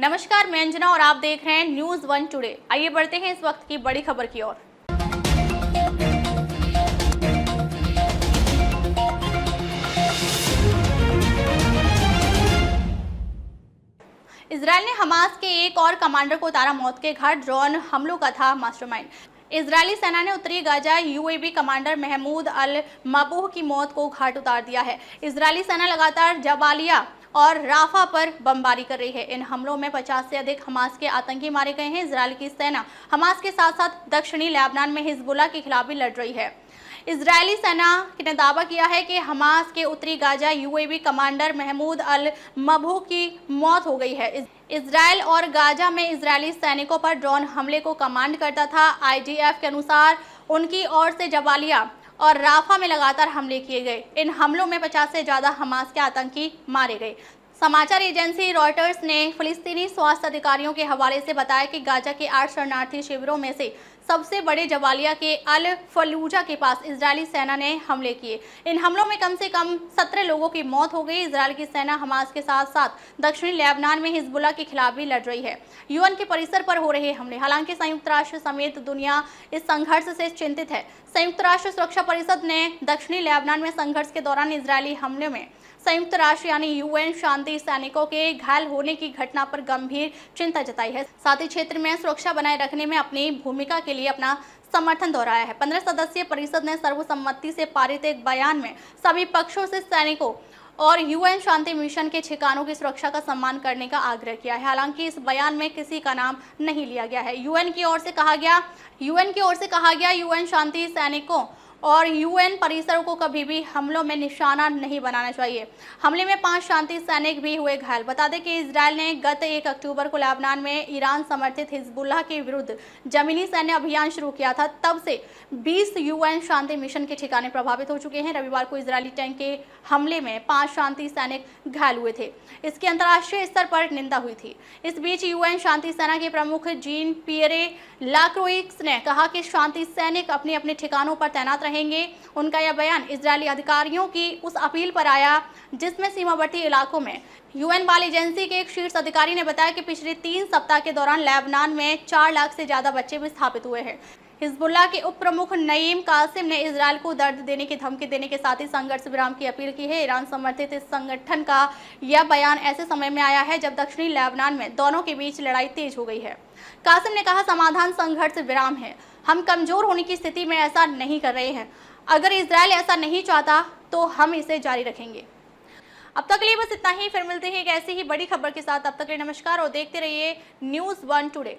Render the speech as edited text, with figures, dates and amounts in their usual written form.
नमस्कार, मैं अंजना और आप देख रहे हैं न्यूज़ वन टुडे। आइए बढ़ते हैं इस वक्त की बड़ी खबर की ओर। इजरायल ने हमास के एक और कमांडर को उतारा मौत के घाट। ड्रोन हमलों का था मास्टरमाइंड। इजरायली सेना ने उत्तरी गाजा यूएवी कमांडर महमूद अल मबूह की मौत को घाट उतार दिया है। इजरायली सेना लगातार जबालिया और राफा पर बमबारी कर रही है। इन हमलों में 50 से अधिक हमास के आतंकी मारे गए हैं। इजरायल की सेना हमास के साथ साथ दक्षिणी लेबनान में हिजबुल्लाह के खिलाफ भी लड़ रही है। इजरायली सेना ने दावा किया है कि हमास के उत्तरी गाजा यूएवी कमांडर महमूद अल मबूह की मौत हो गई है। इजरायल और गाजा में इजरायली सैनिकों पर ड्रोन हमले को कमांड करता था। आईडीएफ के अनुसार उनकी ओर से जबालिया और राफा में लगातार हमले किए गए। इन हमलों में 50 से ज्यादा हमास के आतंकी मारे गए। समाचार एजेंसी रॉयटर्स ने फिलिस्तीनी स्वास्थ्य अधिकारियों के हवाले से बताया कि गाजा के 8 शरणार्थी शिविरों में से सबसे बड़े जबालिया के अल फलूजा के पास इजरायली सेना ने हमले किए। इन हमलों में कम से कम 17 लोगों की मौत हो गई। इजरायल की सेना हमास के साथ साथ दक्षिणी लेबनान में हिजबुल्लाह के खिलाफ भी लड़ रही है। यूएन के परिसर पर हो रहे हमले। हालांकि संयुक्त राष्ट्र समेत दुनिया इस संघर्ष से चिंतित है। संयुक्त राष्ट्र सुरक्षा परिषद ने दक्षिणी लेबनान में संघर्ष के दौरान इजरायली हमले में संयुक्त राष्ट्र यानी यूएन शांति सैनिकों के घायल होने की घटना पर गंभीर चिंता जताई है। साथ ही क्षेत्र में सुरक्षा बनाए रखने में अपनी भूमिका के लिए अपना समर्थन दोहराया है। 15 सदस्यीय परिषद ने सर्वसम्मति से पारित एक बयान में सभी पक्षों से सैनिकों और यूएन शांति मिशन के ठिकानों की सुरक्षा का सम्मान करने का आग्रह किया है। हालांकि इस बयान में किसी का नाम नहीं लिया गया है। यूएन की ओर से कहा गया यूएन शांति सैनिकों और यूएन परिसरों को कभी भी हमलों में निशाना नहीं बनाना चाहिए। हमले में 5 शांति सैनिक भी हुए घायल। बता दें कि इजरायल ने गत 1 अक्टूबर को लेबनान में ईरान समर्थित हिजबुल्लाह के विरुद्ध जमीनी सैन्य अभियान शुरू किया था। तब से 20 यूएन शांति मिशन के ठिकाने प्रभावित हो चुके हैं। रविवार को इजरायली टैंक के हमले में 5 शांति सैनिक घायल हुए थे। इसकी अंतर्राष्ट्रीय स्तर पर निंदा हुई थी। इस बीच यूएन शांति सेना के प्रमुख जीन पियरे लाक्रोइक्स ने कहा कि शांति सैनिक अपने अपने ठिकानों पर तैनात रहेंगे। उनका यह बयान इजरायली अधिकारियों की उस अपील पर आया जिसमें सीमावर्ती इलाकों में यूएन बाल एजेंसी के एक शीर्ष अधिकारी ने बताया कि पिछले 3 सप्ताह के दौरान लेबनान में 4 लाख से ज्यादा बच्चे विस्थापित हुए हैं। हिजबुल्लाह के उप प्रमुख नईम कासिम ने इजरायल को दर्द देने की धमकी देने के साथ ही संघर्ष विराम की अपील की है। ईरान समर्थित इस संगठन का यह बयान ऐसे समय में आया है जब दक्षिणी लेबनान में दोनों के बीच लड़ाई तेज हो गई है। कासिम ने कहा, समाधान संघर्ष विराम है। हम कमजोर होने की स्थिति में ऐसा नहीं कर रहे हैं। अगर इजरायल ऐसा नहीं चाहता तो हम इसे जारी रखेंगे। अब तक के लिए बस इतना ही। फिर मिलते हैं एक ऐसी ही बड़ी खबर के साथ। अब तक के लिए नमस्कार और देखते रहिए न्यूज़ वन टुडे।